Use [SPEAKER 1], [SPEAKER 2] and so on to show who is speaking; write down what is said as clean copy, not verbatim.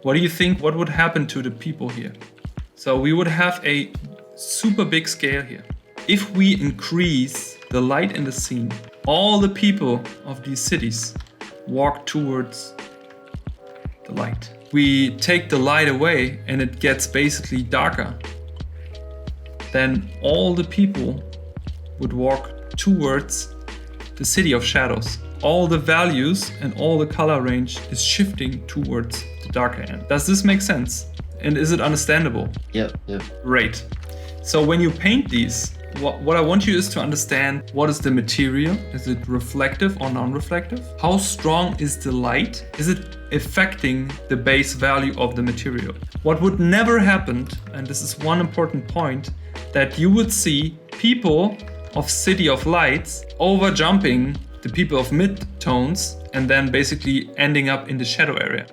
[SPEAKER 1] What do you think? What would happen to the people here? So we would have a super big scale here. If we increase the light in the scene, all the people of these cities walk towards the light. We take the light away and it gets basically darker. Then all the people would walk towards the city of shadows. All the values and all the color range is shifting towards the darker end. Does this make sense? And is it understandable?
[SPEAKER 2] Yep.
[SPEAKER 1] Great. So when you paint these, what I want you is to understand what is the material. Is it reflective or non-reflective? How strong is the light? Is it affecting the base value of the material? What would never happen, and this is one important point, that you would see people of City of Lights over jumping the people of mid-tones and then basically ending up in the shadow area.